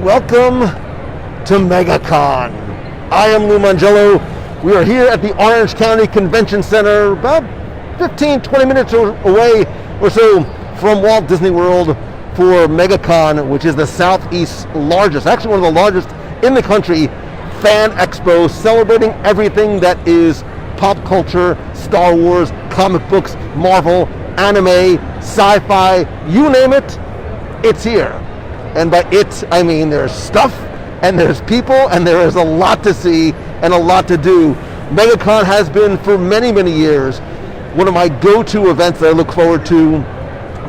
Welcome to MegaCon. I am Lou Mangello. We are here at the Orange County Convention Center, about 15-20 minutes away or so from Walt Disney World for MegaCon, which is the Southeast's largest, actually one of the largest in the country, fan expo, celebrating everything that is pop culture, Star Wars, comic books, Marvel, anime, sci-fi, you name it, it's here. And by it, I mean there's stuff, and there's people, and there is a lot to see and a lot to do. MegaCon has been, for many, many years, one of my go-to events that I look forward to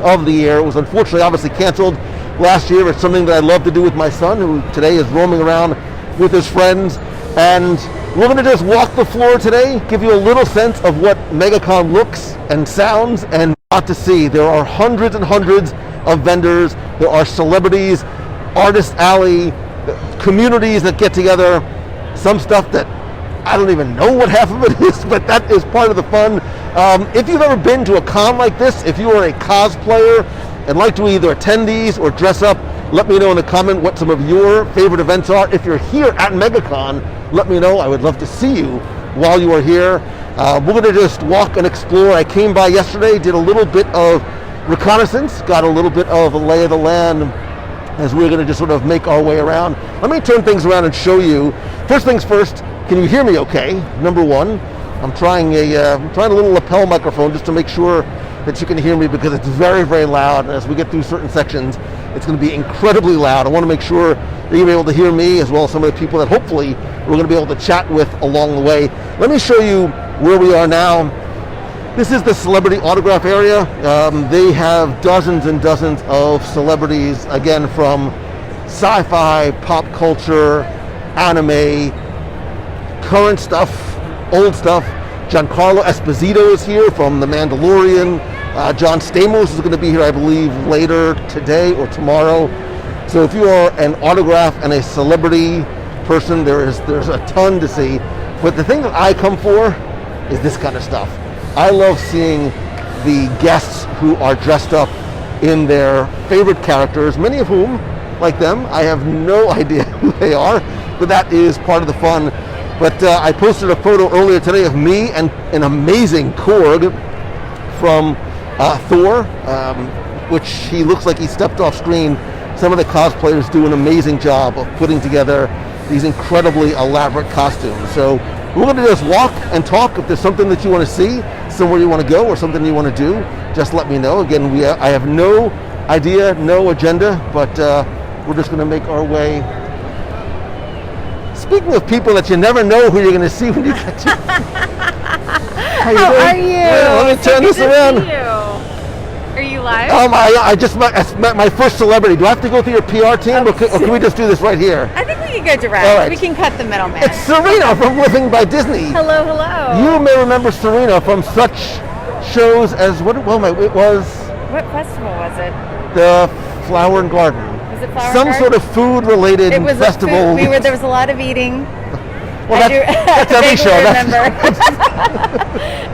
of the year. It was unfortunately obviously canceled last year. It's something that I love to do with my son, who today is roaming around with his friends. And we're going to just walk the floor today, give you a little sense of what MegaCon looks and sounds and lot to see. There are hundreds and hundreds of vendors. There are celebrities, artist alley, communities that get together. Some stuff that I don't even know what half of it is, but that is part of the fun. If you've ever been to a con like this, if you are a cosplayer and like to either attend these or dress up, let me know in the comment what some of your favorite events are. If you're here at MegaCon, let me know. I would love to see you while you are here. We're going to just walk and explore. I came by yesterday, did a little bit of reconnaissance, got a little bit of a lay of the land as we're going to just sort of make our way around. Let me turn things around and show you. First things first, can you hear me okay? Number one, I'm trying a little lapel microphone just to make sure that you can hear me, because it's very, very loud. And as we get through certain sections, it's going to be incredibly loud. I want to make sure that you'll be able to hear me, as well as some of the people that hopefully we're going to be able to chat with along the way. Let me show you where we are now. This is the celebrity autograph area. They have dozens and dozens of celebrities, again, from sci-fi, pop culture, anime, current stuff, old stuff. Giancarlo Esposito is here from The Mandalorian. John Stamos is going to be here, I believe, later today or tomorrow. So if you are an autograph and a celebrity person, there's a ton to see. But the thing that I come for is this kind of stuff. I love seeing the guests who are dressed up in their favorite characters, many of whom, like them, I have no idea who they are, but that is part of the fun. But I posted a photo earlier today of me and an amazing Korg from Thor, which he looks like he stepped off screen. Some of the cosplayers do an amazing job of putting together these incredibly elaborate costumes. So we're going to just walk and talk. If there's something that you want to see, somewhere you want to go, or something you want to do, just let me know. Again, I have no idea, no agenda, but we're just going to make our way. Speaking of people that you never know who you're going to see when you get to. How are you? Yeah, let me turn this around. Are you live? I just met my first celebrity. Do I have to go through your PR team, or can we just do this right here? I think we can go direct. All right. We can cut the middleman. It's Serena from Living by Disney. Hello, hello. You may remember Serena from such shows as what was. What festival was it? The Flower and Garden. Was it Flower Some and Garden? sort of food-related it was festival. There was a lot of eating. Well, that's every show. I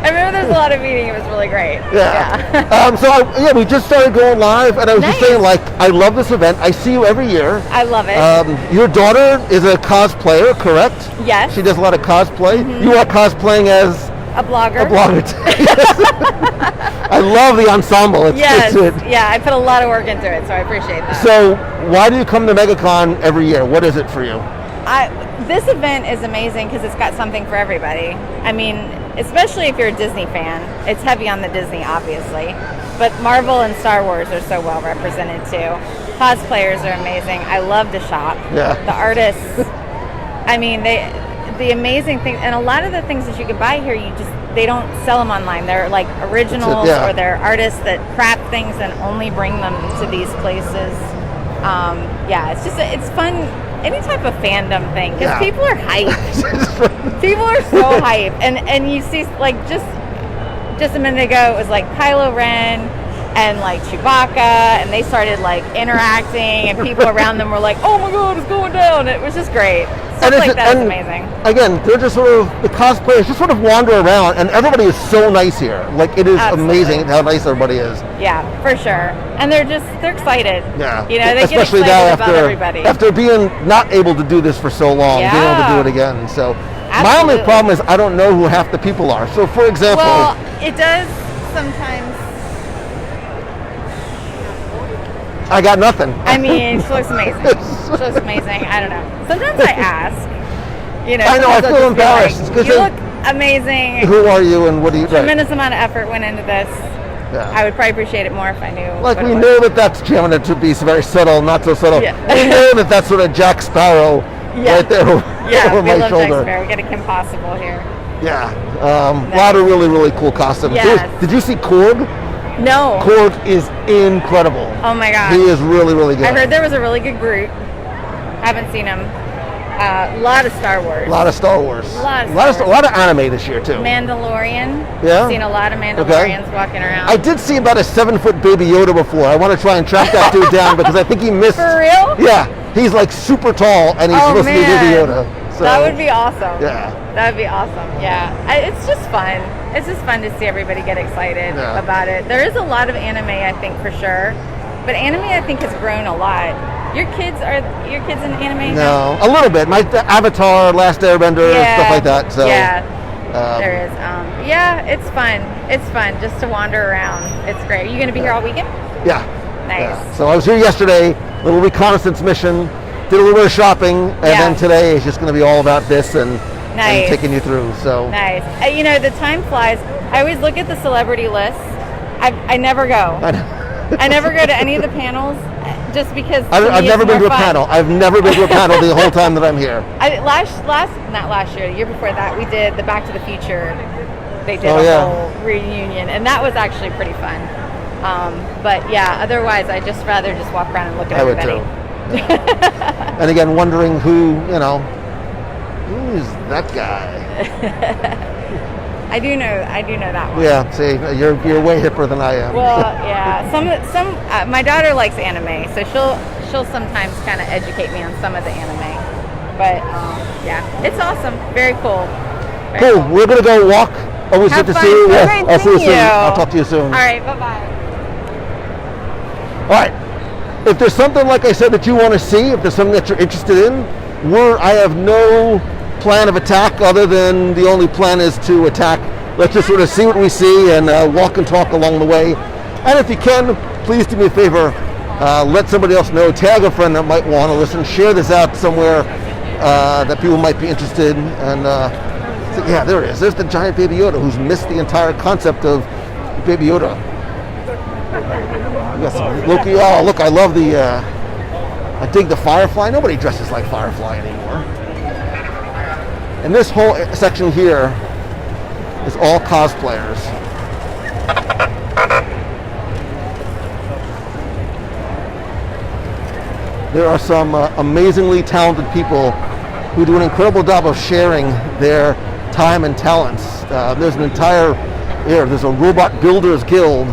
remember there was a lot of eating. It was really great. Yeah. We just started going live, and I was just saying, I love this event. I see you every year. I love it. Your daughter is a cosplayer, correct? Yes. She does a lot of cosplay. Mm-hmm. You are cosplaying as a blogger. I love the ensemble. Yeah, I put a lot of work into it, so I appreciate that. So, why do you come to MegaCon every year? What is it for you? This event is amazing because it's got something for everybody. I mean, especially if you're a Disney fan. It's heavy on the Disney, obviously. But Marvel and Star Wars are so well represented, too. Cosplayers are amazing. I love to shop. Yeah. The artists, I mean, the amazing thing, and a lot of the things that you can buy here, they don't sell them online. They're like originals, or they're artists that craft things and only bring them to these places. It's fun. Any type of fandom thing, because people are hyped. People are so hyped, and you see, like, just a minute ago, it was like Kylo Ren, and like Chewbacca, and they started like interacting, and people around them were like, "Oh my God, it's going down!" It was just great. Stuff like that is amazing. Again, they're just sort of the cosplayers just sort of wander around, and everybody is so nice here. Like, it is amazing how nice everybody is. Yeah, for sure. And they're excited. Yeah, you know, they especially get excited about everybody after being not able to do this for so long, being able to do it again. So my only problem is I don't know who half the people are. So for example, well, it does sometimes. I got nothing. I mean, she looks amazing. She looks amazing. I don't know. Sometimes I ask. You know, I know. I feel embarrassed because you look amazing. Who are you, and what do you? Tremendous amount of effort went into this. Yeah. I would probably appreciate it more if I knew. Like, we know that that's Gemini to be very subtle, not so subtle. Yeah. We know that that's sort of Jack Sparrow right there over my shoulder. Jack Sparrow. Get a Kim Possible here. Yeah. A lot of really, really cool costumes. Yes. Did you see Korg? No. Korg is incredible. Oh my God. He is really, really good. I heard there was a really good Groot. Haven't seen him. A lot of Star Wars. A lot of Star Wars. A lot of anime this year too. Mandalorian. Yeah. I've seen a lot of Mandalorians walking around. I did see about a 7-foot baby Yoda before. I want to try and track that dude down because I think he missed. For real? Yeah. He's like super tall and he's supposed to be baby Yoda. So, that would be awesome. Yeah. That would be awesome. Yeah. It's just fun. It's just fun to see everybody get excited about it. There is a lot of anime, I think, for sure. But anime, I think, has grown a lot. Your kids in anime? No, a little bit. My Avatar, Last Airbender, stuff like that. So there is. Yeah, it's fun. It's fun just to wander around. It's great. Are you going to be here all weekend? Yeah. Nice. Yeah. So I was here yesterday, little reconnaissance mission, did a little bit of shopping, and then today is just going to be all about this and taking you through. So nice. You know, the time flies. I always look at the celebrity list. I never go. I never go to any of the panels just because I've never been to a panel. I've never been to a panel the whole time that I'm here. Not last year, the year before that, we did the Back to the Future. They did a whole reunion, and that was actually pretty fun. But yeah, otherwise, I'd just rather just walk around and look at everybody. I would too. And again, wondering who's that guy? I do know that one. Yeah, see, you're way hipper than I am. Well, yeah. Some my daughter likes anime, so she'll sometimes kind of educate me on some of the anime. But yeah, it's awesome. Very cool. Very cool. We're gonna go walk. Always good to see you. Yeah, I'll see you soon. I'll talk to you soon. All right. Bye-bye. All right. If there's something, like I said, that you want to see, if there's something that you're interested in, I have no plan of attack other than the only plan is to attack. Let's just sort of see what we see and walk and talk along the way. And if you can, please do me a favor, let somebody else know, tag a friend that might want to listen, share this out somewhere that people might be interested. And yeah, there it is. There's the giant Baby Yoda who's missed the entire concept of Baby Yoda. We got some Loki. Oh, look, I love I dig the Firefly. Nobody dresses like Firefly anymore. And this whole section here is all cosplayers. There are some amazingly talented people who do an incredible job of sharing their time and talents. There's a Robot Builders Guild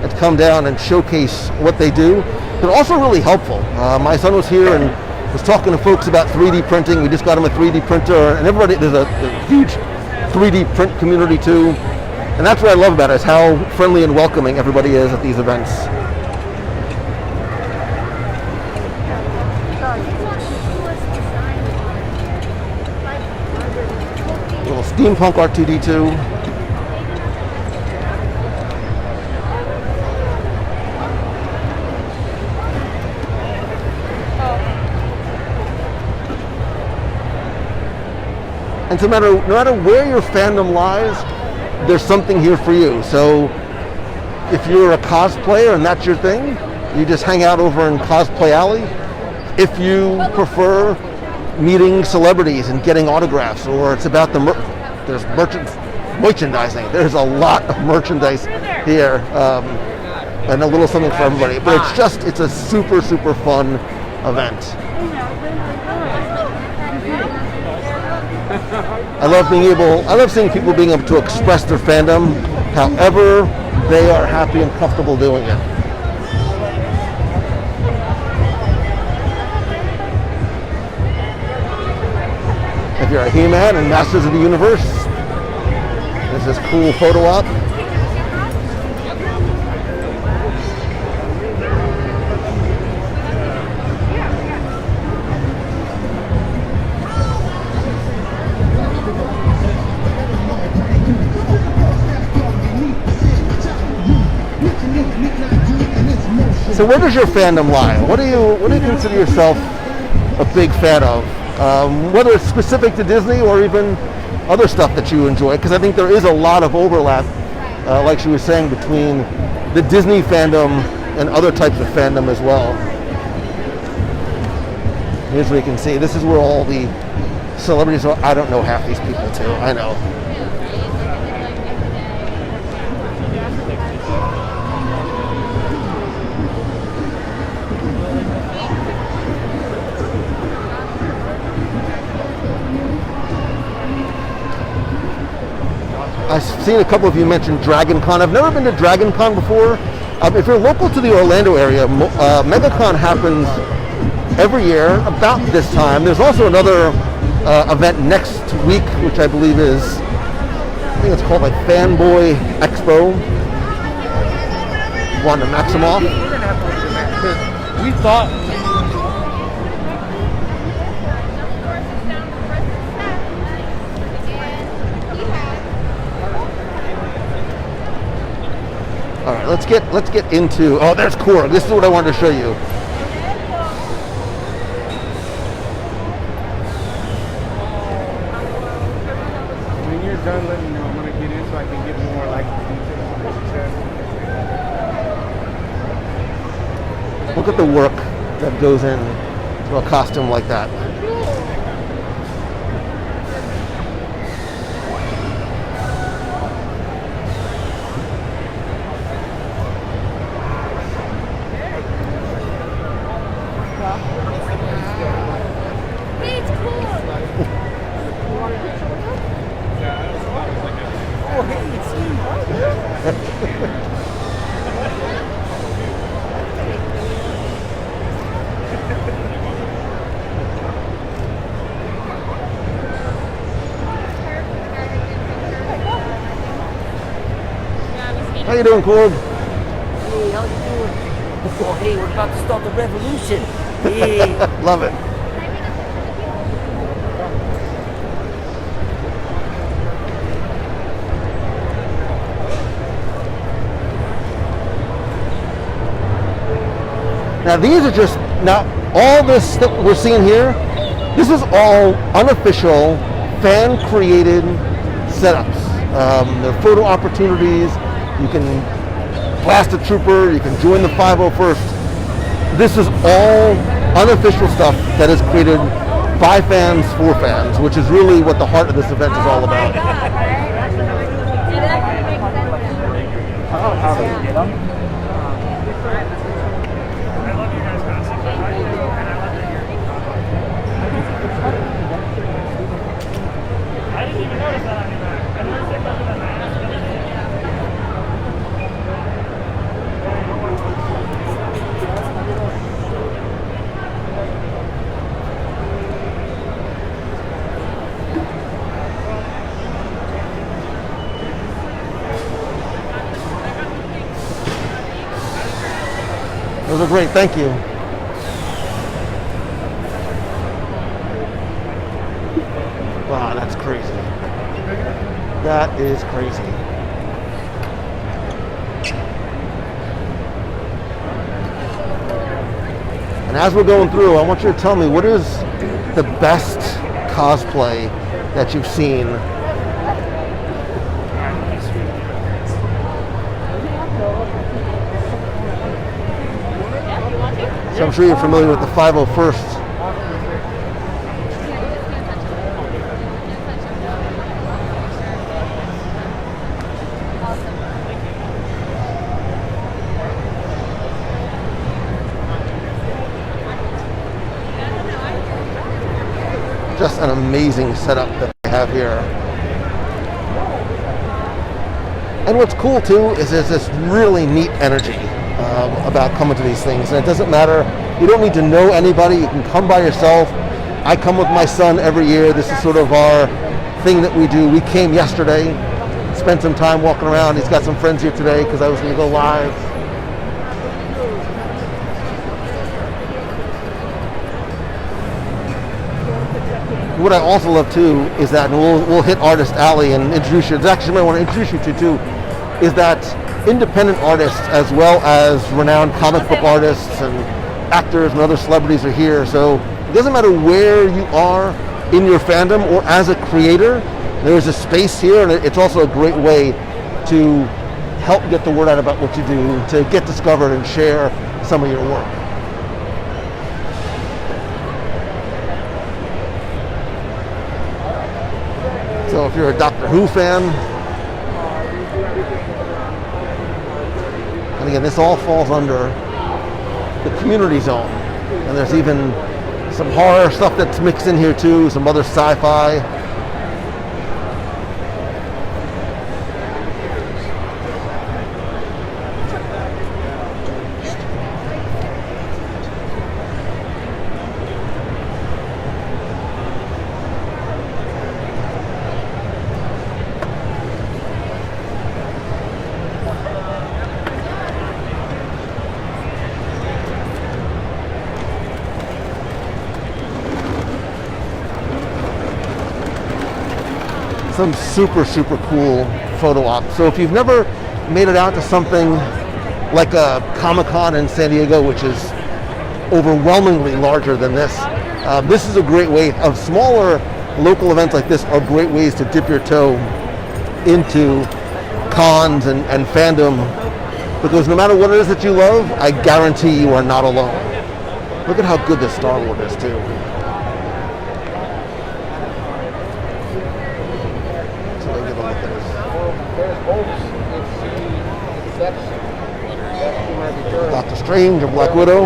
that's come down and showcase what they do. They're also really helpful. My son was here and was talking to folks about 3D printing. We just got him a 3D printer, and there's a huge 3D print community too. And that's what I love about it, is how friendly and welcoming everybody is at these events. A little steampunk R2-D2. And no matter where your fandom lies, there's something here for you. So if you're a cosplayer and that's your thing, you just hang out over in Cosplay Alley. If you prefer meeting celebrities and getting autographs, or it's about there's merchandising. There's a lot of merchandise here, and a little something for everybody. But it's a super, super fun event. I love seeing people being able to express their fandom however they are happy and comfortable doing it. If you're a He-Man and Masters of the Universe, this is cool photo op. So where does your fandom lie? What do you consider yourself a big fan of? Whether it's specific to Disney or even other stuff that you enjoy, because I think there is a lot of overlap, like she was saying, between the Disney fandom and other types of fandom as well. Here's where you can see, this is where all the celebrities are. I don't know half these people too, I know. I've seen a couple of you mention Dragon Con. I've never been to Dragon Con before. If you're local to the Orlando area, MegaCon happens every year about this time. There's also another event next week, which I believe is, I think it's called like Fanboy Expo. Wanda Maximoff. We thought. All right, let's get into. Oh, there's Korg. This is what I wanted to show you. When you're done, let me know. I'm gonna get in so I can get more like details on what you said. Look at the work that goes in to a costume like that. How you doing, Korg? Hey, how you doing? Oh, hey, we're about to start the revolution. Hey. Love it. Now these are just, now all this that we're seeing here, this is all unofficial, fan-created setups. There are photo opportunities. You can blast a trooper, you can join the 501st. This is all unofficial stuff that is created by fans for fans, which is really what the heart of this event is all about. I didn't even notice that on your back. I noticed it because of the mask. Those are great, thank you. Wow, that's crazy. That is crazy. And as we're going through, I want you to tell me, what is the best cosplay that you've seen? So I'm sure you're familiar with the 501st. Just an amazing setup that they have here. And what's cool too is there's this really neat energy about coming to these things. And it doesn't matter, you don't need to know anybody, you can come by yourself. I come with my son every year. This is sort of our thing that we do. We came yesterday, spent some time walking around. He's got some friends here today because I was going to go live. What I also love too is that, and we'll hit Artist Alley and introduce you. It's actually I want to introduce you to too, is that independent artists as well as renowned comic book artists and actors and other celebrities are here. So it doesn't matter where you are in your fandom or as a creator, there's a space here, and it's also a great way to help get the word out about what you do, to get discovered and share some of your work. So if you're a Doctor Who fan, and again, this all falls under the community zone. And there's even some horror stuff that's mixed in here too, some other sci-fi. Some super cool photo ops. So if you've never made it out to something like a Comic-Con in San Diego, which is overwhelmingly larger than this, this is a great way of smaller local events like this are great ways to dip your toe into cons and fandom, because no matter what it is that you love, I guarantee you are not alone. Look at how good this Star Wars is too. Doctor Strange and Black Widow.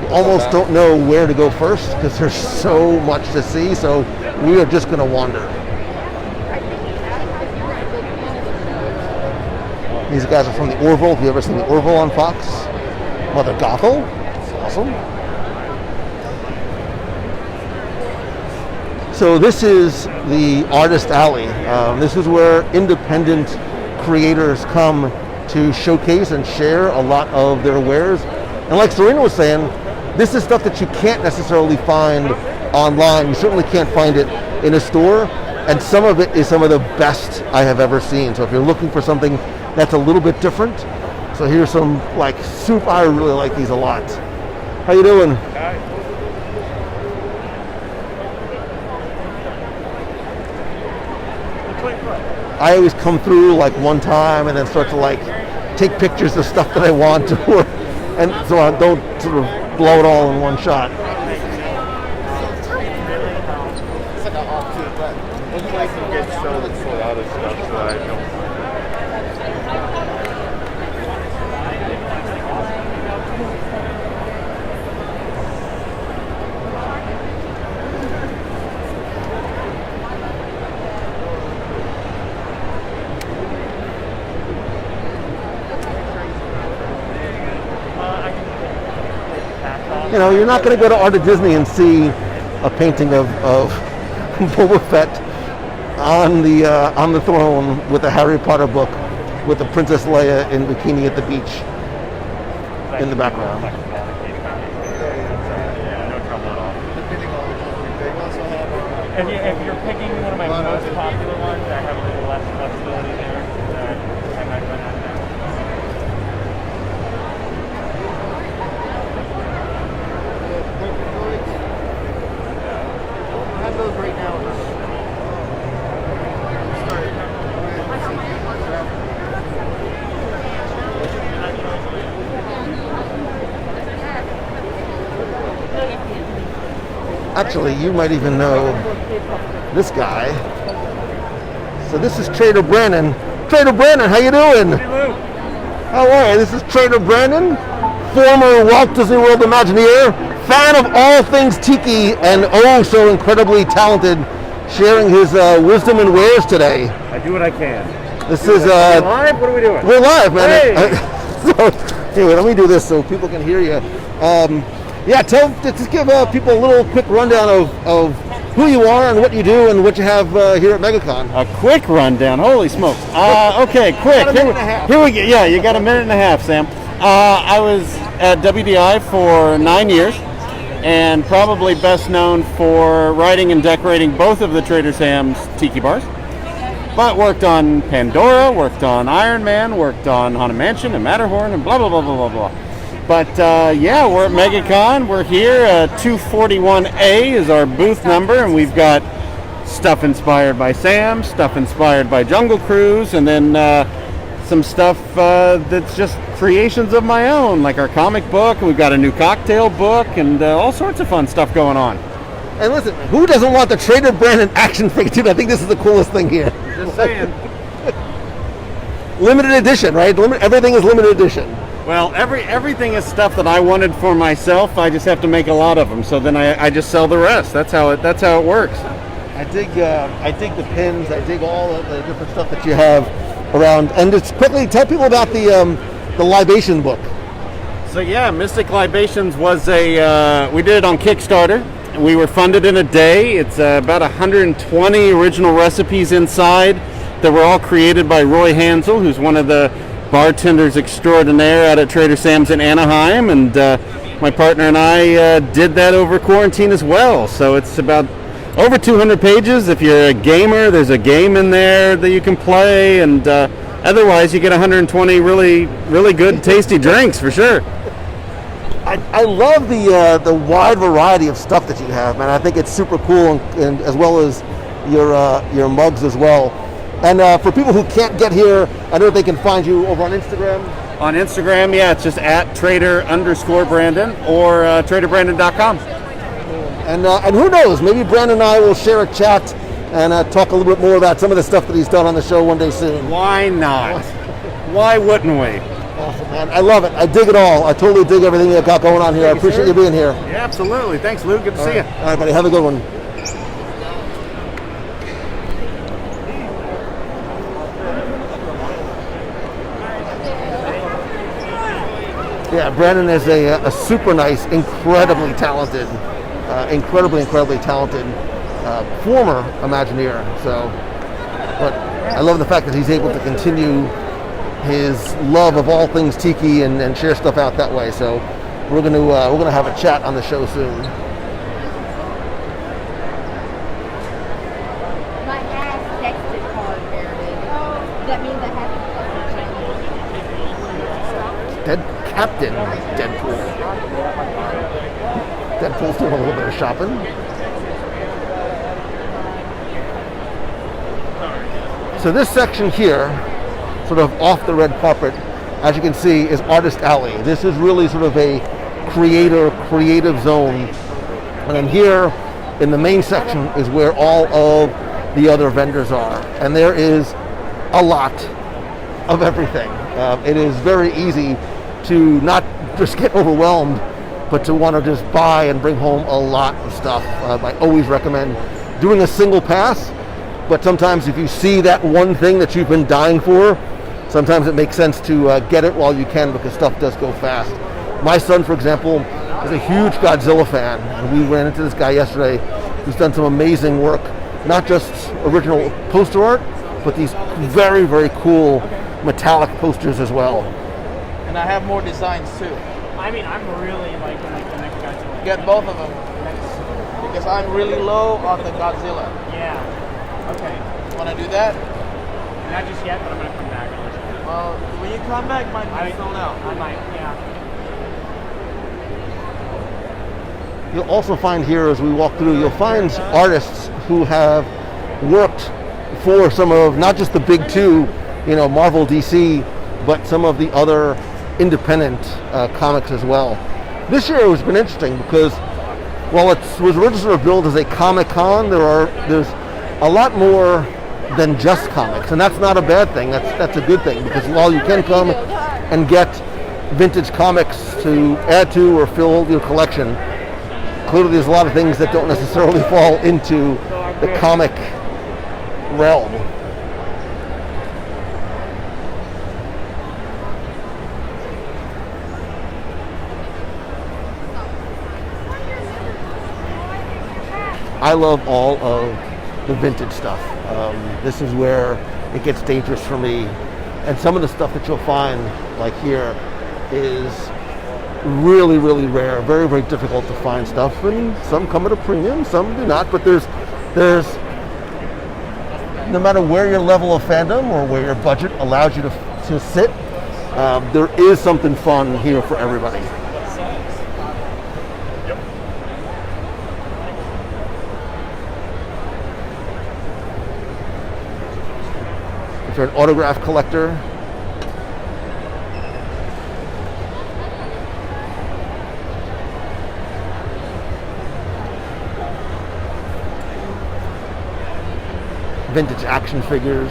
You almost don't know where to go first because there's so much to see, so we are just going to wander. These guys are from the Orville. Have you ever seen the Orville on Fox? Mother Gothel. That's awesome. So this is the Artist Alley. This is where independent creators come to showcase and share a lot of their wares. And like Serena was saying, this is stuff that you can't necessarily find online. You certainly can't find it in a store. And some of it is some of the best I have ever seen. So if you're looking for something that's a little bit different, so here's some like soup. I really like these a lot. How you doing? I always come through like one time and then start to like take pictures of stuff that I want to, and so I don't sort of blow it all in one shot. It's like an offshoot, but it's like to get shown a lot of stuff, so I don't. You know, you're not going to go to Art of Disney and see a painting of Boba Fett on the throne with a Harry Potter book with the Princess Leia in bikini at the beach in the background. If you're picking one of my most popular ones, I have a little less flexibility there. I might run out of that. Those right now. Actually, you might even know this guy. So this is Trader Brandon. Trader Brandon, how you doing? How are you? This is Trader Brandon, former Walt Disney World Imagineer, fan of all things tiki, and oh so incredibly talented sharing his wisdom and wares today. I do what I can. This is Live? What are we doing? we're live, man. Hey! So anyway, let me do this so people can hear you. Yeah, just give people a little quick rundown of who you are and what you do and what you have here at MegaCon. A quick rundown. Holy smokes. Okay, quick. Got a minute and a half. Here we go. Yeah, you got a minute and a half, Sam. I was at WDI for 9 years and probably best known for writing and decorating both of the Trader Sam's tiki bars. But worked on Pandora, worked on Iron Man, worked on Haunted Mansion and Matterhorn and blah, blah, blah, blah, blah, blah. But yeah, we're at MegaCon. We're here. 241A is our booth number, and we've got stuff inspired by Sam, stuff inspired by Jungle Cruise, and then some stuff that's just creations of my own, like our comic book. We've got a new cocktail book, and all sorts of fun stuff going on. And listen, who doesn't want the Trader Brandon action figure, dude? I think this is the coolest thing here. Just saying. Limited edition, right? Everything is limited edition. Well, everything is stuff that I wanted for myself. I just have to make a lot of them, so then I just sell the rest. That's how it works. I dig the pins. I dig all of the different stuff that you have around. And just quickly tell people about the Libation Book. So yeah, Mystic Libations was we did it on Kickstarter. We were funded in a day. It's about 120 original recipes inside that were all created by Roy Hansel, who's one of the bartenders extraordinaire out at Trader Sam's in Anaheim, and my partner and I did that over quarantine as well. So it's about over 200 pages. If you're a gamer, there's a game in there that you can play, and otherwise you get 120 really, really good, tasty drinks for sure. I love the wide variety of stuff that you have, man. I think it's super cool, and as well as your mugs as well. And for people who can't get here, I know they can find you over on Instagram. On Instagram, yeah, it's just at Trader_Brandon or TraderBrandon.com. And who knows, maybe Brandon and I will share a chat and talk a little bit more about some of the stuff that he's done on the show one day soon. Why not? Why wouldn't we? Awesome, man. I love it. I dig it all. I totally dig everything you got going on here. I appreciate you being here. Yeah, absolutely. Thanks, Lou. Good to see you. All right, buddy. Have a good one. Yeah, Brandon is a super nice, incredibly talented former Imagineer. So, but I love the fact that he's able to continue his love of all things tiki and share stuff out that way. So, we're gonna have a chat on the show soon. My ass texted card there, baby. That means I have to Dead Captain Deadpool. Deadpool's doing a little bit of shopping. So this section here, sort of off the red carpet, as you can see, is Artist Alley. This is really sort of a creative zone. And then here in the main section is where all of the other vendors are. And there is a lot of everything. It is very easy to not just get overwhelmed, but to want to just buy and bring home a lot of stuff. I always recommend doing a single pass, but sometimes if you see that one thing that you've been dying for, sometimes it makes sense to get it while you can, because stuff does go fast. My son, for example, is a huge Godzilla fan, and we ran into this guy yesterday who's done some amazing work, not just original poster art, but these very, very cool metallic posters as well. And I have more designs too. I mean, I'm really like the next Godzilla. Get both of them. Because I'm really low on the Godzilla. Yeah. Okay. Want to do that? Not just yet, but I'm gonna come back. When you come back, might be sold out. I might, yeah. You'll also find here, as we walk through, you'll find artists who have worked for some of, not just the big two, Marvel, DC, but some of the other independent comics as well. This year has been interesting because while it was originally billed as a Comic-Con, there's a lot more than just comics, and that's not a bad thing. That's a good thing, because while you can come and get vintage comics to add to or fill your collection, clearly there's a lot of things that don't necessarily fall into the comic realm. I love all of the vintage stuff. This is where it gets dangerous for me. And some of the stuff that you'll find, like here, is really, really rare. Very, very difficult to find stuff. And some come at a premium, some do not. But there's no matter where your level of fandom or where your budget allows you to sit, there is something fun here for everybody. If you're an autograph collector, vintage action figures,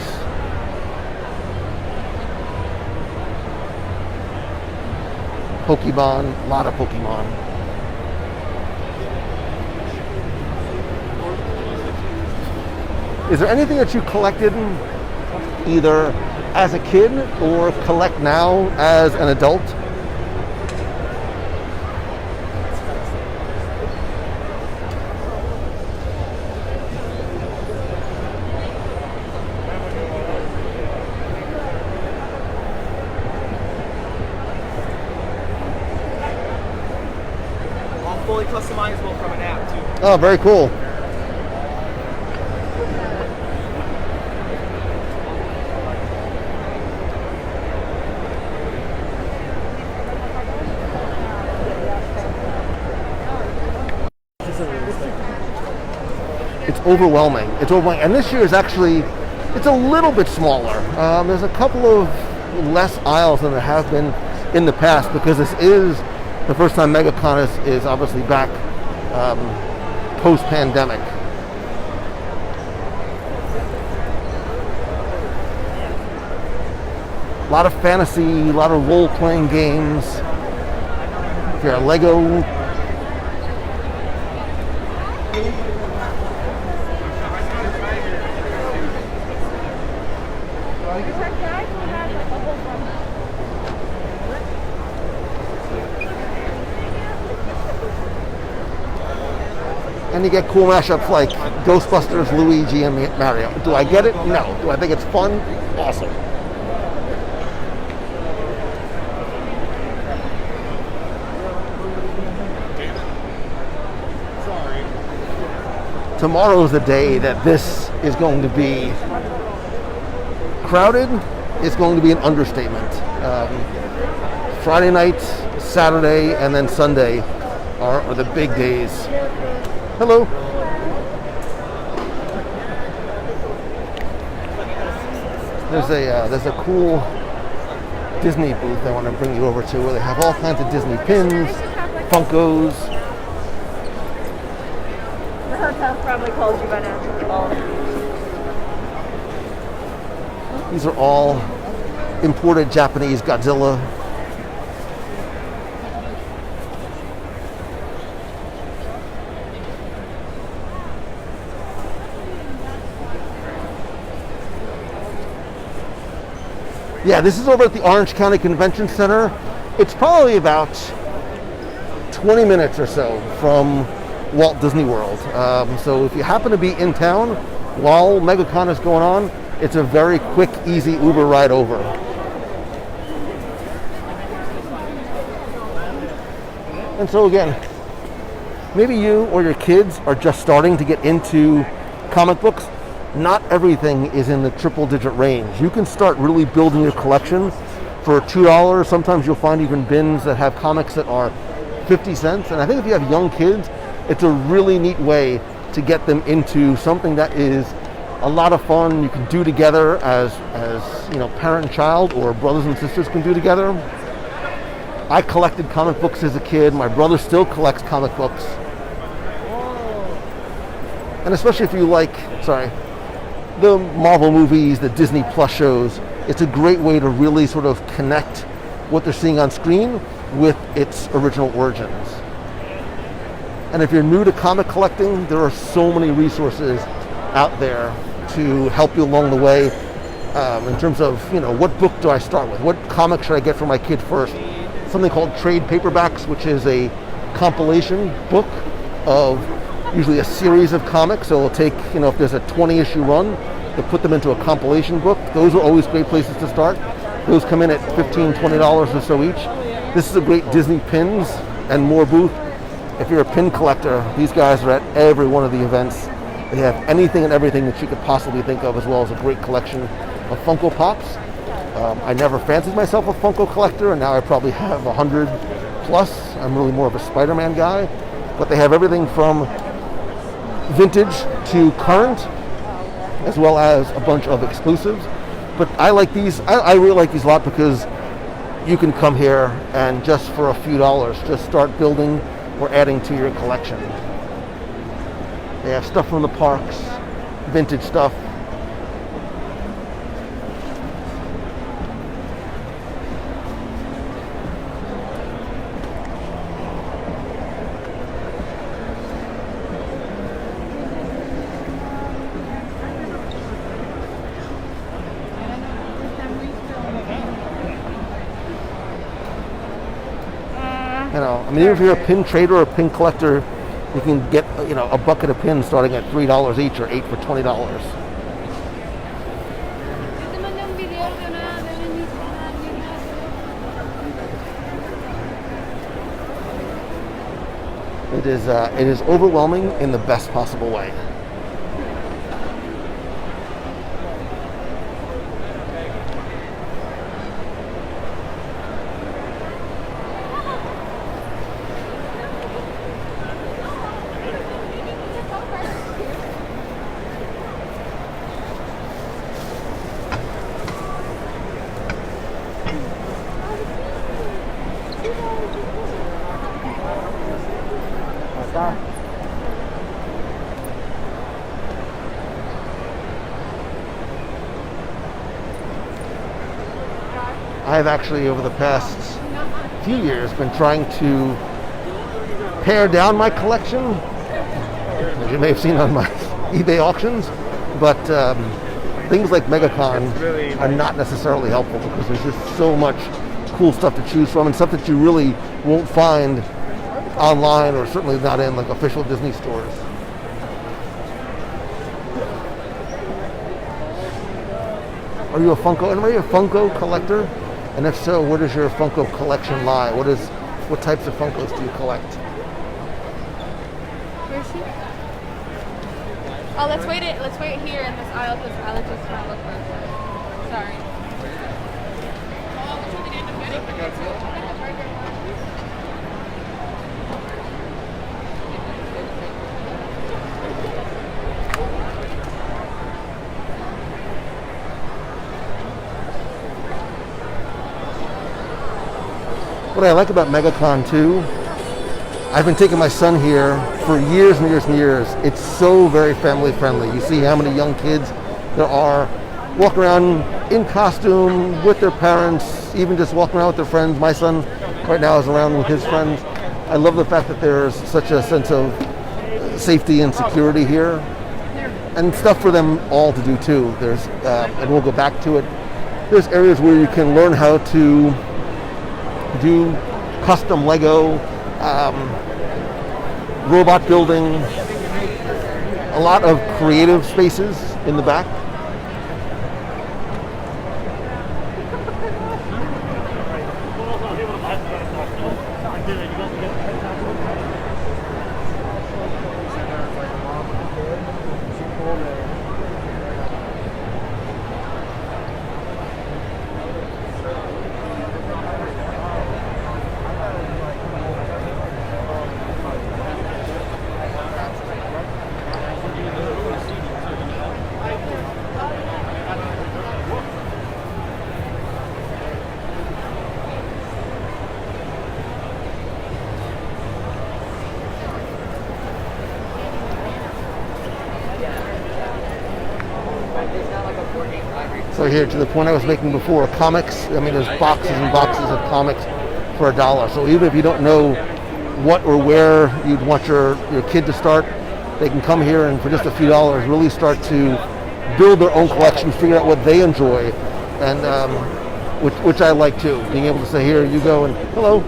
Pokemon, a lot of Pokemon. Is there anything that you collected either as a kid or collect now as an adult? All fully customizable from an app too. Oh, very cool. It's overwhelming. It's overwhelming. And this year is actually, it's a little bit smaller. There's a couple of less aisles than there have been in the past because this is the first time MegaCon is obviously back post-pandemic. A lot of fantasy, a lot of role-playing games. If you're a Lego and you get cool mashups like Ghostbusters, Luigi, and Mario. Do I get it? No. Do I think it's fun? Awesome. Tomorrow's the day that this is going to be crowded. It's going to be an understatement. Friday night, Saturday, and then Sunday are the big days. Hello. There's a cool Disney booth I want to bring you over to where they have all kinds of Disney pins, Funkos. The hotel probably called you by now. These are all imported Japanese Godzilla. Yeah, this is over at the Orange County Convention Center. It's probably about 20 minutes or so from Walt Disney World. So if you happen to be in town while MegaCon is going on, it's a very quick, easy Uber ride over. And so again, maybe you or your kids are just starting to get into comic books. Not everything is in the triple-digit range. You can start really building your collection for $2. Sometimes you'll find even bins that have comics that are 50 cents. And I think if you have young kids, it's a really neat way to get them into something that is a lot of fun. You can do together as you know, parent and child, or brothers and sisters can do together. I collected comic books as a kid. My brother still collects comic books. And especially if you like, the Marvel movies, the Disney Plus shows, it's a great way to really sort of connect what they're seeing on screen with its original origins. And if you're new to comic collecting, there are so many resources out there to help you along the way in terms of, what book do I start with? What comic should I get for my kid first? Something called trade paperbacks, which is a compilation book of usually a series of comics. So it'll take, if there's a 20-issue run, they'll put them into a compilation book. Those are always great places to start. Those come in at $15, $20 or so each. This is a great Disney Pins and More booth. If you're a pin collector, these guys are at every one of the events. They have anything and everything that you could possibly think of, as well as a great collection of Funko Pops. I never fancied myself a Funko collector, and now I probably have 100 plus. I'm really more of a Spider-Man guy. But they have everything from vintage to current, as well as a bunch of exclusives. But I like these. I really like these a lot because you can come here and just for a few dollars, just start building or adding to your collection. They have stuff from the parks, vintage stuff. Even if you're a pin trader or a pin collector, you can get a bucket of pins starting at $3 each or 8 for $20. It is overwhelming in the best possible way. I've actually, over the past few years, been trying to pare down my collection, as you may have seen on my eBay auctions, but things like MegaCon are not necessarily helpful because there's just so much cool stuff to choose from and stuff that you really won't find online, or certainly not in like official Disney stores. Are you a Funko collector? And if so, where does your Funko collection lie? What types of Funkos do you collect? Where is she? Oh, let's wait here in this aisle because Alex is trying to look for it. Sorry. Oh, which one did you end up getting? What I like about MegaCon too, I've been taking my son here for years and years and years. It's so very family friendly. You see how many young kids there are walking around in costume with their parents, even just walking around with their friends. My son right now is around with his friends. I love the fact that there's such a sense of safety and security here, and stuff for them all to do too. There's, and we'll go back to it, there's areas where you can learn how to do custom Lego, robot building, a lot of creative spaces in the back. So here, to the point I was making before, comics, there's boxes and boxes of comics for $1. So even if you don't know what or where you'd want your kid to start, they can come here and for just a few dollars really start to build their own collection, figure out what they enjoy, and which I like too. Being able to say, here you go, and hello.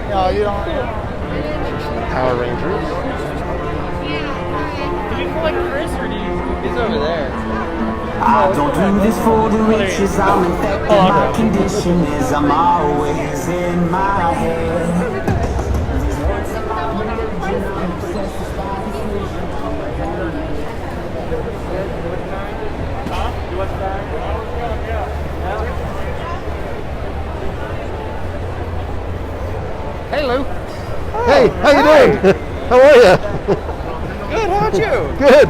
No, you don't. Power Rangers. Do you feel like Chris or do you? He's over there. I don't do this for the riches, I'm infected. My condition is I'm always in my head. Hey, Lou. Hey, how you doing? How are you? Good. How about you? Good.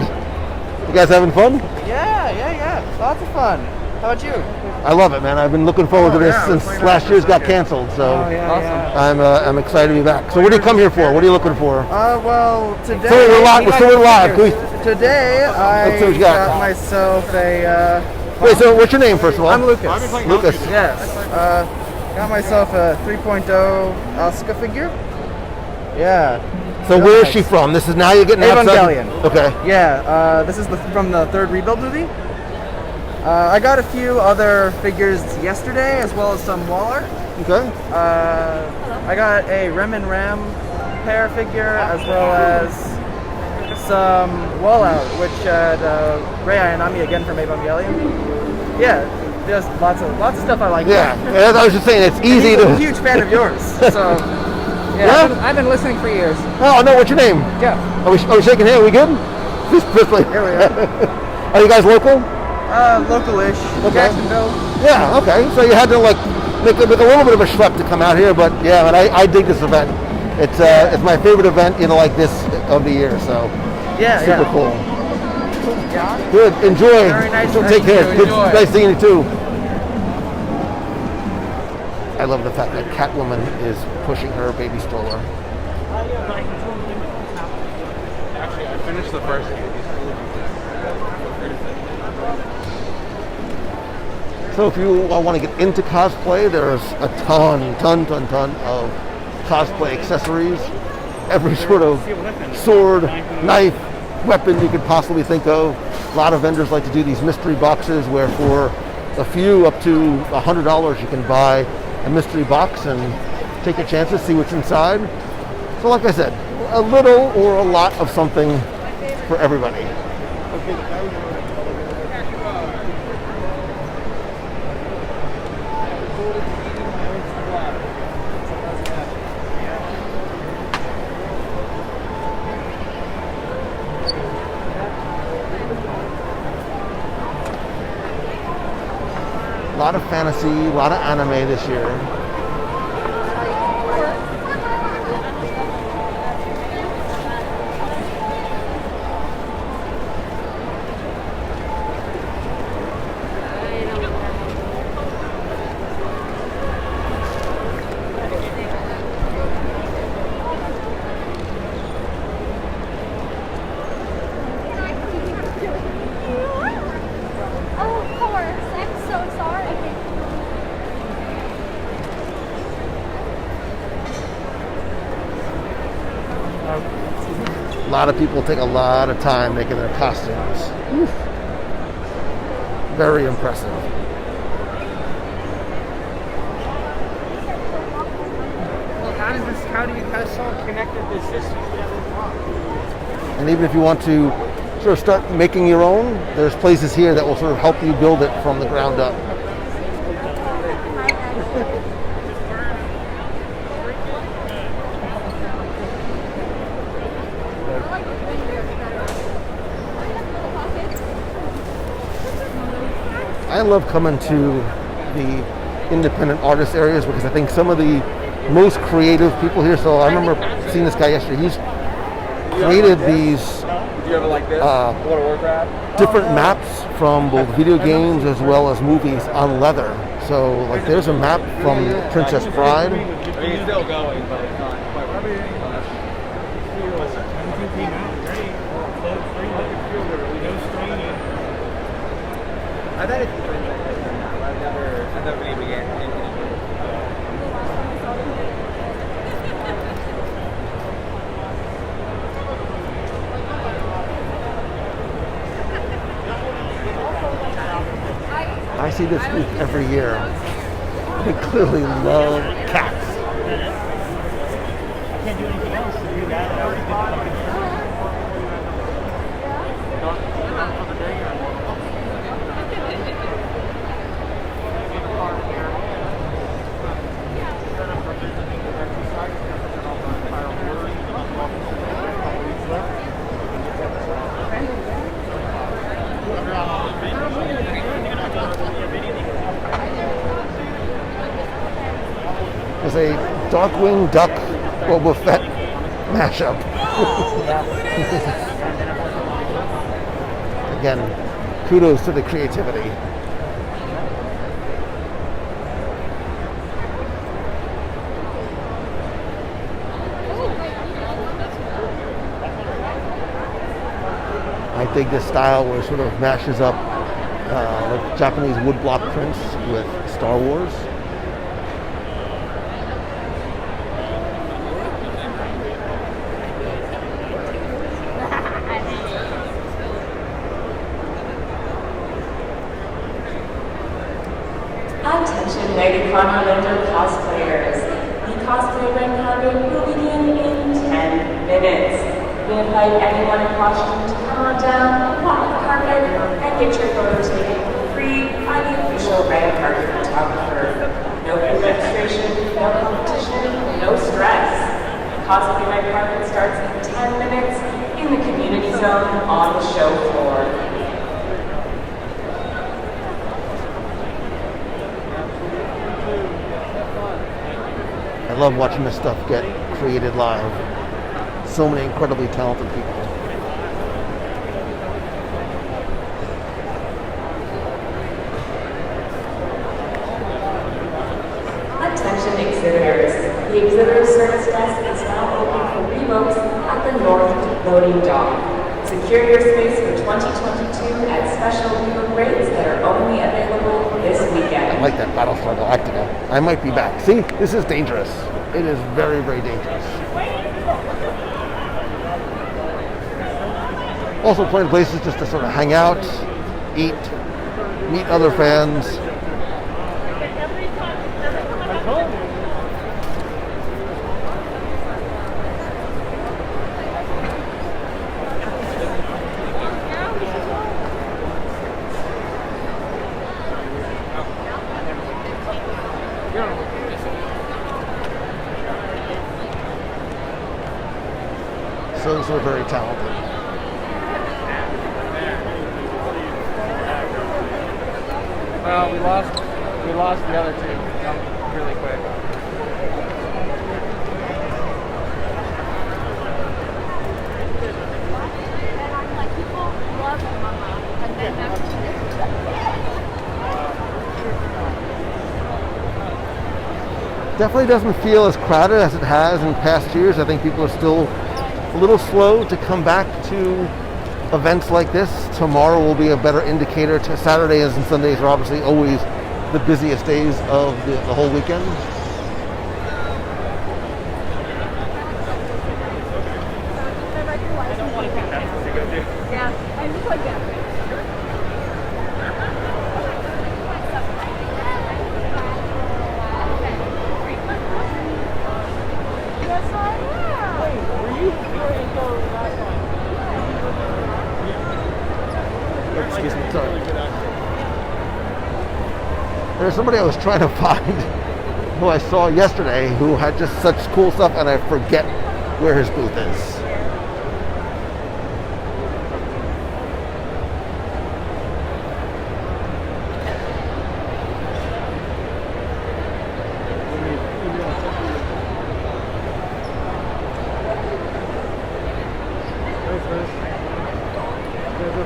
You guys having fun? Yeah. Lots of fun. How about you? I love it, man. I've been looking forward to this since last year's got canceled, so Awesome. I'm excited to be back. So what do you come here for? What are you looking for? Well, today. So we're live. We're live. Can we- Today, Let's see what I you got. got myself a. Wait, so what's your name first of all? I'm Lucas. Lucas. Yes. Got myself a 3.0 Asuka figure. Yeah. So where is she from? This is now you're getting outside? Evangelion. Okay. Yeah. This is from the third rebuild movie. I got a few other figures yesterday, as well as some wall art. Okay. I got a Rem and Ram pair figure, as well as some wall art, which had Rei Ayanami again from Evangelion. Yeah, just lots of stuff I like. Yeah. I was just saying it's easy I'm a to. huge fan of yours. So Yeah? I've been listening for years. Oh no, what's your name? Yeah. Are we shaking hands? Are we good? Here we are. Are you guys local? Local-ish. Okay. Jacksonville. Yeah, okay. So you had to like make a little bit of a schlep to come out here, but yeah, man, I dig this event. It's my favorite event, like this of the year. So Yeah, super yeah. cool. Yeah. Good. Enjoy. Very nice So to take meet care. you. Good. Enjoy. Nice seeing you too. I love the fact that Catwoman is pushing her baby stroller. Actually, I finished the first game. So if you want to get into cosplay, there's a ton of cosplay accessories. Every sort of sword, knife, weapon you could possibly think of. A lot of vendors like to do these mystery boxes where for a few up to $100 you can buy a mystery box and take your chances, see what's inside. So like I said, a little or a lot of something for everybody. A lot of fantasy, a lot of anime this year. Oh, of course. I'm so sorry. A lot of people take a lot of time making their costumes. Oof. Very impressive. Well, how do you guys all connected this system together? And even if you want to sort of start making your own, there's places here that will sort of help you build it from the ground up. I love coming to the independent artist areas because I think some of the most creative people here. So I remember seeing this guy yesterday. He's created these different maps from both video games as well as movies on leather. So like there's a map from Princess Bride. I mean, it's still going, but it's not quite what it is. I bet it's different. I've never been able to get into it. I see this booth every year. They clearly love cats. I can't do anything else to do that. I already did There's a Darkwing Duck Boba Fett mashup. Again, kudos to the creativity. I dig this style where it sort of mashes up like Japanese woodblock prints with Star Wars. Attention Megacon Orlando cosplayers. The cosplay ring carving will begin in 10 minutes. We invite anyone in costume to come on down, walk the carpet, and get your photo taken for free by the official red carpet photographer. No registration, no competition, no stress. The cosplay red carpet starts in 10 minutes in the community zone on the show floor. I love watching this stuff get created live. So many incredibly talented people. Attention exhibitors. The exhibitor service desk is now open for revokes at the north loading dock. Secure your space for 2022 at special revoke rates that are only available this weekend. I like that Battlestar Galactica. I might be back. See, this is dangerous. It is very, very dangerous. Also plenty of places just to sort of hang out, eat, meet other fans. So very talented. Well, we lost the other two really quick. Definitely doesn't feel as crowded as it has in past years. I think people are still a little slow to come back to events like this. Tomorrow will be a better indicator. Saturdays and Sundays are obviously always the busiest days of the whole weekend. Yeah, I just like that. Excuse me, sorry. There's somebody I was trying to find who I saw yesterday who had just such cool stuff, and I forget where his booth is. Oh,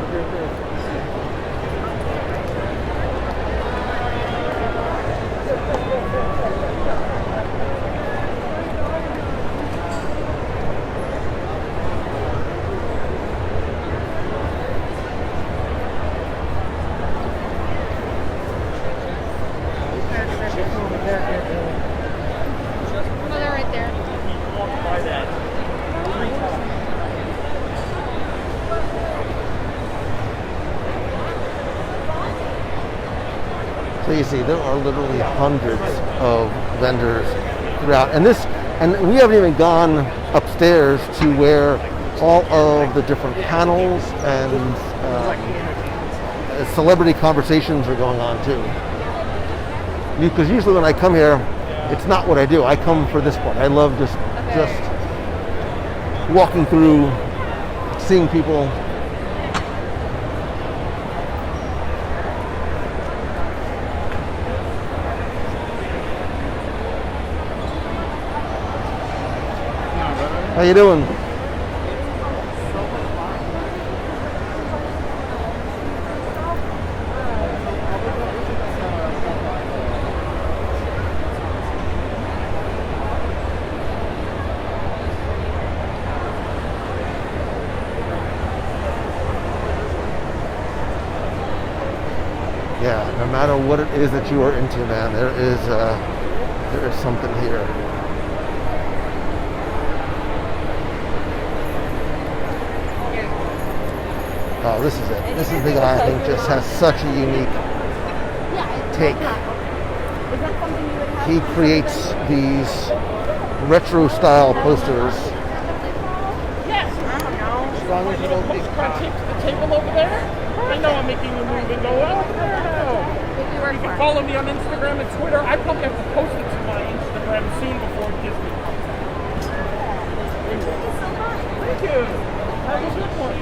they're right there. So you see, there are literally hundreds of vendors throughout, and we haven't even gone upstairs to where all of the different panels and celebrity conversations are going on too. Because usually when I come here, it's not what I do. I come for this part. I love just walking through, seeing people. How you doing? Yeah, no matter what it is that you are into, man, there is something here. Oh, this is it. This is the guy I think just has such a unique take. He creates these retro style posters. Yes. As long as you don't take the table over there. I know I'm making a move and go, well, you can follow me on Instagram and Twitter. I probably have to post it to my Instagram soon before Disney comes out. Thank you. Have a good one.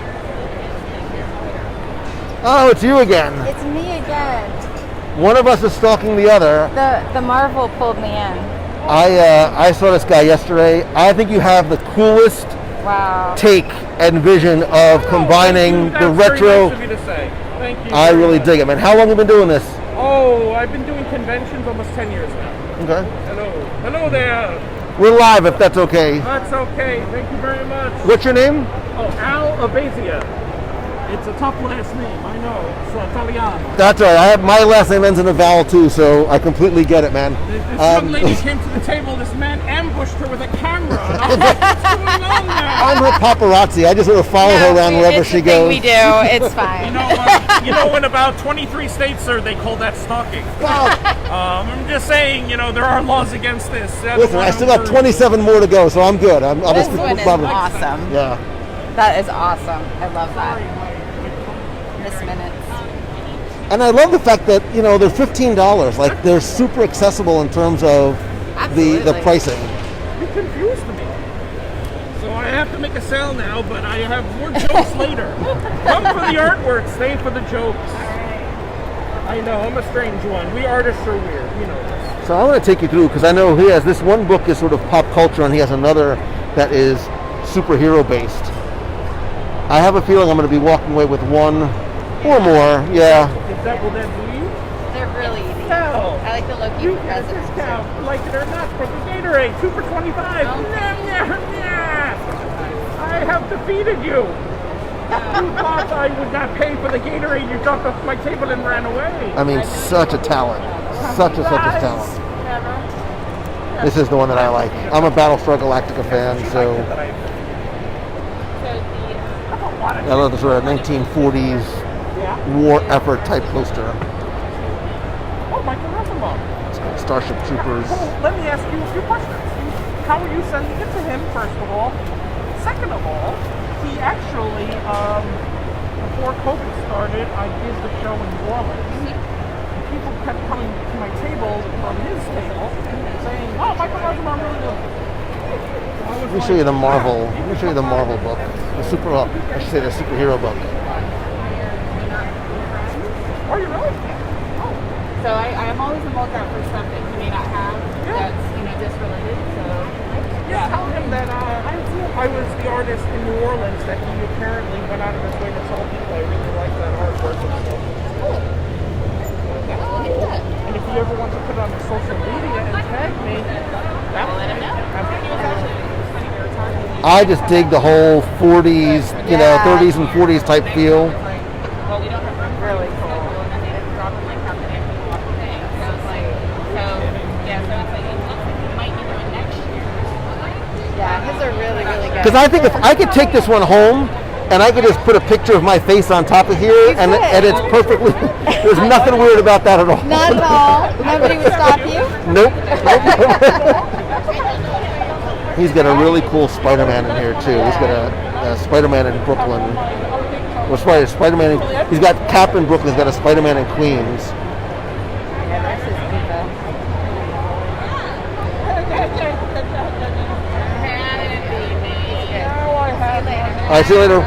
Oh, it's you again. It's me again. One of us is stalking the other. The Marvel pulled me in. I saw this guy yesterday. I think you have the coolest take and vision of combining the retro. Nice of you to say. Thank you. I really dig it, man. How long have you been doing this? Oh, I've been doing conventions almost 10 years now. Okay. Hello there. We're live, if that's okay. That's okay. Thank you very much. What's your name? Oh, Al Abazia. It's a tough last name, I know. It's Italiano. That's all right. My last name ends in a vowel too, so I completely get it, man. This young lady came to the table. This man ambushed her with a camera. And I was like, what's going on now? I'm her paparazzi. I just sort of follow her around wherever she goes. We do. It's fine. You know, in about 23 states, sir, they call that stalking. I'm just saying, there are laws against this. Listen, I still got 27 more to go, so I'm good. This one is awesome. Yeah. That is awesome. I love that. Minutes. And I love the fact that they're $15. Like they're super accessible in terms of the pricing. You confused me. So I have to make a sale now, but I have more jokes later. Come for the artwork, stay for the jokes. I know I'm a strange one. We artists are weird. You know this. So I want to take you through because I know he has this one book is sort of pop culture, and he has another that is superhero based. I have a feeling I'm going to be walking away with one. Or more, yeah. Will that be you? They're really easy. No. I like the Loki You for get a president. discount, like it or not, for the Gatorade, 2 for $25. Oh. I have defeated you. You thought I would not pay for the Gatorade. You jumped off my table and ran away. I mean, such a talent. Such a talent. This is the one that I like. I'm a Battlestar Galactica fan, so I love the sort of 1940s war effort type poster. Oh, Michael Rosenbaum. It's called Starship Troopers. Well, let me ask you a few questions. How are you sending it to him, first of all? Second of all, he actually, before COVID started, I did the show in New Orleans. And people kept coming to my table from his table saying, oh, Michael Rosenbaum really good. Let me show you the Marvel. Let me show you the Marvel book. I should say the superhero book. Oh, you really? So I'm always on the lookout for stuff that you may not have that's, just related. So tell him that I was the artist in New Orleans that he apparently went out of his way to tell people I really like that artwork and stuff. That's cool. And if he ever wants to put it on his social media and tag me, that'll let him know. I just dig the whole 40s, 30s and 40s type feel. Really cool. Yeah, his are really, really good. Because I think if I could take this one home and I could just put a picture of my face on top of here and it's perfectly, there's nothing weird about that at all. Not at all. Nobody would stop you? Nope. He's got a really cool Spider-Man in here too. He's got a Spider-Man in Brooklyn. Or Spider-Man. He's got Cap in Brooklyn. He's got a Spider-Man in Queens. Yeah, that's his diva. All right, see you later.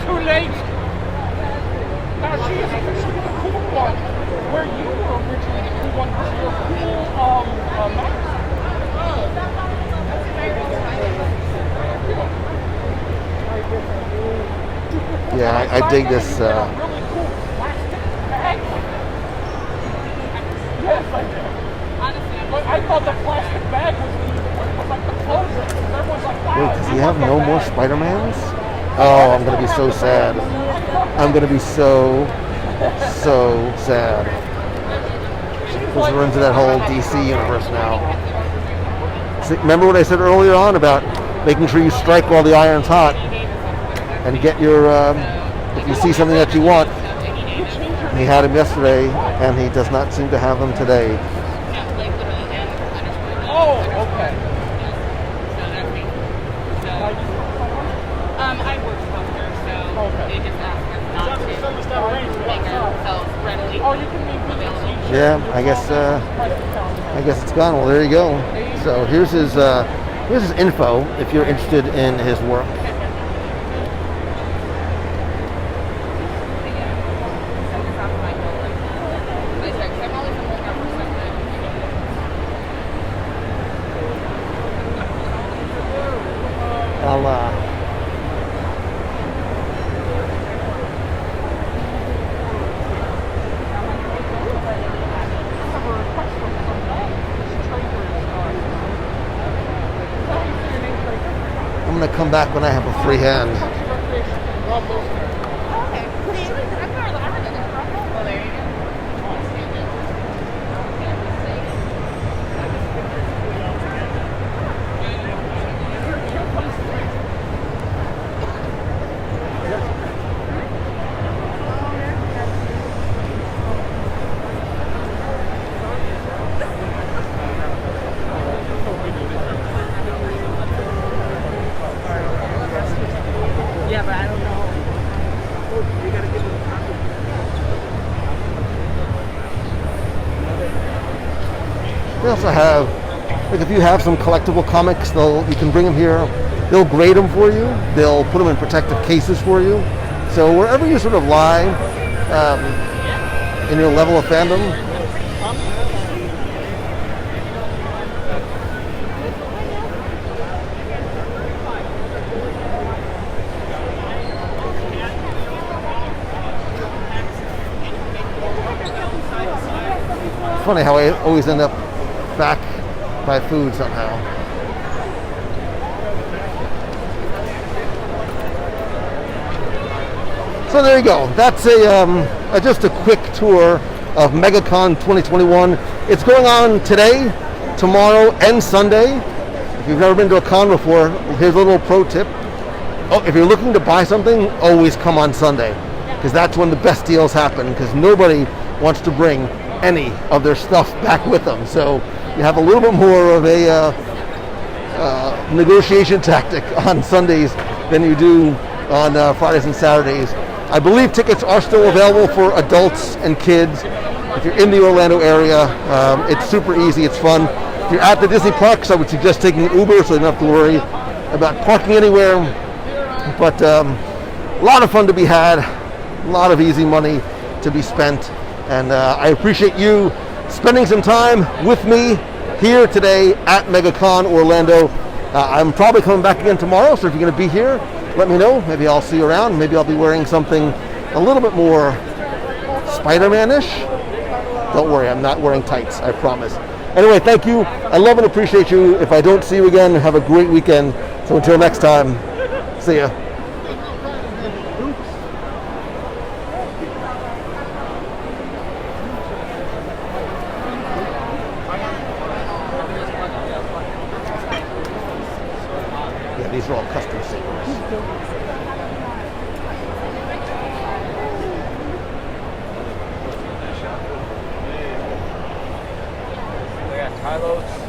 Too late. Now she is officially the cool one. Where you were originally the cool one was your cool Yeah, I dig this. Really cool plastic bag. Yes, I did. But I thought the plastic bag was like the closer. Everyone's like, wow. Wait, does he have no more Spider-Mans? Oh, I'm gonna be so sad. I'm gonna be so sad. Because we're into that whole DC universe now. See, remember what I said earlier on about making sure you strike while the iron's hot and get your, if you see something that you want. He had them yesterday and he does not seem to have them today. Oh, okay. I work with her, so they just ask us not to make ourselves readily available. Yeah, I guess it's gone. Well, there you go. So here's his info if you're interested in his work. I'm gonna come back when I have a free hand. Yeah, but I don't know. You gotta give them a copy. They also have, like, if you have some collectible comics, you can bring them here. They'll grade them for you. They'll put them in protective cases for you. So wherever you sort of lie in your level of fandom, it's funny how I always end up back by food somehow. So there you go. That's just a quick tour of MegaCon 2021. It's going on today, tomorrow, and Sunday. If you've never been to a con before, here's a little pro tip. Oh, if you're looking to buy something, always come on Sunday, because that's when the best deals happen, because nobody wants to bring any of their stuff back with them. So you have a little bit more of a negotiation tactic on Sundays than you do on Fridays and Saturdays. I believe tickets are still available for adults and kids. If you're in the Orlando area, it's super easy, it's fun. If you're at the Disney parks, I would suggest taking an Uber so you don't have to worry about parking anywhere. But a lot of fun to be had, a lot of easy money to be spent. And I appreciate you spending some time with me here today at MegaCon Orlando. I'm probably coming back again tomorrow, so if you're going to be here, let me know. Maybe I'll see you around. Maybe I'll be wearing something a little bit more Spider-Man-ish. Don't worry, I'm not wearing tights, I promise. Anyway, thank you. I love and appreciate you. If I don't see you again, have a great weekend. So until next time, see ya. Yeah, these are all custom sabers. Carlos.